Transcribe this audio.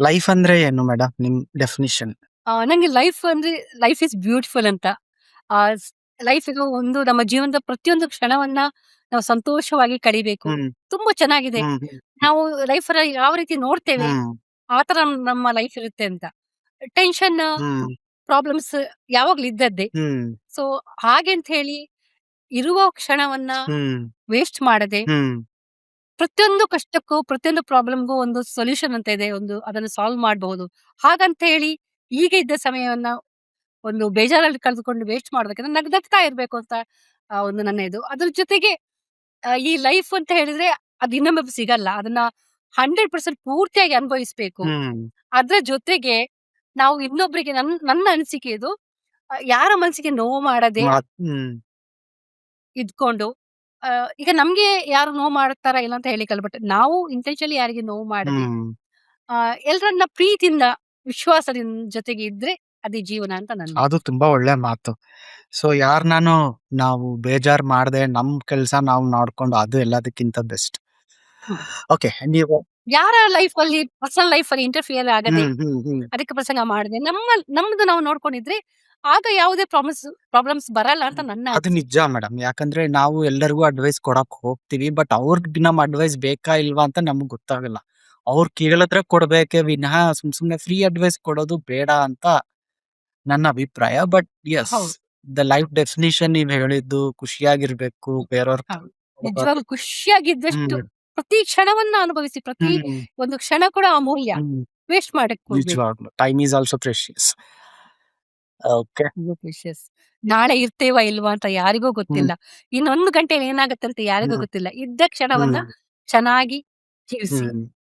Life ಅಂದ್ರೆ ಏನು madam ನಿಮ್ ಡೆಫಿನಿಷನ್? ನಂಗೆ ಲೈಫ್ ಅಂದ್ರೆ ಲೈಫ್ ಇಸ್ ಬ್ಯೂಟಿಫುಲ್ ಅಂತ. ಲೈಫ್ ಇದು ಒಂದು ನಮ್ಮ ಜೀವನದ ಪ್ರತಿಯೊಂದು ಕ್ಷಣವನ್ನ ನಾವು ಸಂತೋಷವಾಗಿ ಕಳಿಬೇಕು. ಹ್ಮ್ ತುಂಬಾ ಚೆನ್ನಾಗಿದೆ. ಹ್ಮ್ ನಾವು ಲೈಫ್ ಯಾವ ರೀತಿ ನೋಡ್ತೇವೆ ಹ್ಮ್ ಆ ತರ ನಮ್ಮ ಲೈಫ್ ಇರುತ್ತೆ ಅಂತ. ಟೆನ್ಷನ್, ಹ್ಮ್ ಪ್ರಾಬ್ಲಮ್ಸ್ ಯಾವಾಗ್ಲೂ ಇದ್ದದ್ದೇ. ಹ್ಮ್ ಸೊ ಹಾಗೆ ಅಂತ ಹೇಳಿ ಇರುವ ಕ್ಷಣವನ್ನ ಹ್ಮ್ ವೇಸ್ಟ್ ಮಾಡದೆ ಹ್ಮ್ ಪ್ರತಿಯೊಂದು ಕಷ್ಟಕ್ಕೂ ಪ್ರತಿಯೊಂದು ಪ್ರಾಬ್ಲಮ್ಗೂ ಒಂದು ಸೊಲ್ಯೂಷನ್ ಅಂತ ಇದೆ. ಅದನ್ನು ಸಾಲ್ವ್ ಮಾಡಬಹುದು. ಹಾಗಂತ ಹೇಳಿ ಈಗ ಇದ್ದ ಸಮಯವನ್ನ ಒಂದು ಬೇಜಾರಲ್ಲಿ ಕಳೆದುಕೊಂಡು ವೇಸ್ಟ್ ಮಾಡೋದಕ್ಕಿಂತ ನಗ್ನಗ್ತಾ ಇರ್ಬೇಕು ಅಂತ ಒಂದು ನನ್ನ ಇದು. ಅದ್ರ ಜೊತೆಗೆ ಈ ಲೈಫ್ ಅಂತ ಹೇಳಿದ್ರೆ ಅದು ಇನ್ನೊಮ್ಮೆ ಸಿಗಲ್ಲ. ಅದನ್ನ 100% ಪೂರ್ತಿಯಾಗಿ ಅನುಭವಿಸ್ಬೇಕು. ಹ್ಮ್ ಅದ್ರ ಜೊತೆಗೆ ನಾವು ಇನ್ನೊಬ್ರಿಗೆ ನನ್ನ ಅನಿಸಿಕೆ ಇದು, ಯಾರ ಮನಸ್ಸಿಗೆ ನೋವು ಮಾಡದೆ ಹ್ಮ್ ಇದ್ಕೊಂಡು ಈಗ ನಮ್ಗೆ ಯಾರು ನೋವು ಮಾಡ್ತಾರಾ ಇಲ್ಲ ಅಂತ ಹೇಳಿಕಲ್ಲ. ಬಟ್ ನಾವು ಇಂಟೆನ್ಷನಲಿ ಯಾರಿಗೆ ನೋವು ಮಾಡದೆ ಹ್ಮ್ ಎಲ್ರನ್ನ ಪ್ರೀತಿಯಿಂದ ವಿಶ್ವಾಸದಿಂದ ಜೊತೆಗೆ ಇದ್ರೆ ಅದೇ ಜೀವನ ಅಂತ ನನ್ನ. ಅದು ತುಂಬಾ ಒಳ್ಳೆ ಮಾತು. ಸೊ ನಾವು ಬೇಜಾರ್ ಮಾಡ್ದೆ ನಮ್ ಕೆಲ್ಸ ನಾವು ನೋಡ್ಕೊಂಡು ಅದು ಎಲ್ಲದಕ್ಕಿಂತ ಬೆಸ್ಟ್. ಹ್ಮ್. ಓಕೆ, ನೀವು ಯಾರ ಲೈಫಲ್ಲಿ ಪರ್ಸನಲ್ ಲೈಫಲ್ಲಿ ಇಂಟರ್ಫಿಯರ್ ಆಗದೆ ಹ್ಮ್ ಅದಕ್ಕೆ ಪ್ರಸಂಗ ಮಾಡದೆ ನಮ್ಮದು ನಾವು ನೋಡ್ಕೊಂಡಿದ್ರೆ ಆಗ ಯಾವುದೇ ಪ್ರಾಬ್ಲಮ್ಸ್ ಬರಲ್ಲ ಅಂತ ನನ್ನ ಅದು ಅನಿಸಿಕೆ. ನಿಜ ಮೇಡಮ್. ಯಾಕಂದ್ರೆ ನಾವು ಎಲ್ಲರಿಗೂ ಅಡ್ವೈಸ್ ಕೊಡಕ್ ಹೋಗ್ತೀವಿ, ಬಟ್ ಅವ್ರಿಗೆ ನಮ್ ಅಡ್ವೈಸ್ ಬೇಕಾ ಇಲ್ವಾ ಅಂತ ನಮ್ಗ್ ಗೊತ್ತಾಗಲ್ಲ. ಅವ್ರು ಕೇಳಿದ್ರೆ ಕೊಡ್ಬೇಕೇ ವಿನಃ ಸುಮ್ನೆ ಫ್ರೀ ಅಡ್ವೈಸ್ ಕೊಡೋದು ಬೇಡ ಅಂತ ನನ್ನ ಅಭಿಪ್ರಾಯ. ಬಟ್ ಎಸ್, ಹೌದು ದ ಲೈಫ್ ಡೆಫಿನಿಷನ್ ನೀವ್ ಹೇಳಿದ್ದು ಖುಷಿಯಾಗಿರ್ಬೇಕು, ಬೇರೆಯವ್ರ ಹೌದು. ನಿಜವಾಗ್ಲೂ ಖುಷಿಯಾಗಿದ್ದಷ್ಟು ಹ್ಮ್ ಪ್ರತಿ ಕ್ಷಣವನ್ನ ಅನುಭವಿಸಿ. ಪ್ರತಿ ಹ್ಮ್ ಒಂದು ಕ್ಷಣ ಕೂಡ ಅಮೂಲ್ಯ. ಹ್ಮ್ ವೇಸ್ಟ್ ಮಾಡಕ್ ಹೋಗ್ಬೇಕು. ನಿಜವಾಗ್ಲು time is also precious. Okay. Precious. ನಾಳೆ ಇರ್ತೇವಾ ಇಲ್ವಾ ಅಂತ ಯಾರಿಗೂ ಹ್ಮ್ ಗೊತ್ತಿಲ್ಲ. ಇನ್ನೊಂದು ಗಂಟೆಯಲ್ಲಿ ಏನಾಗತ್ತೆ ಅಂತ ಯಾರಿಗೂ ಹ್ಮ್ ಗೊತ್ತಿಲ್ಲ. ಇದ್ದ ಕ್ಷಣವನ್ನ ಹ್ಮ್ ಚೆನ್ನಾಗಿ ಜೀವಿಸಿ. ಹ್ಮ್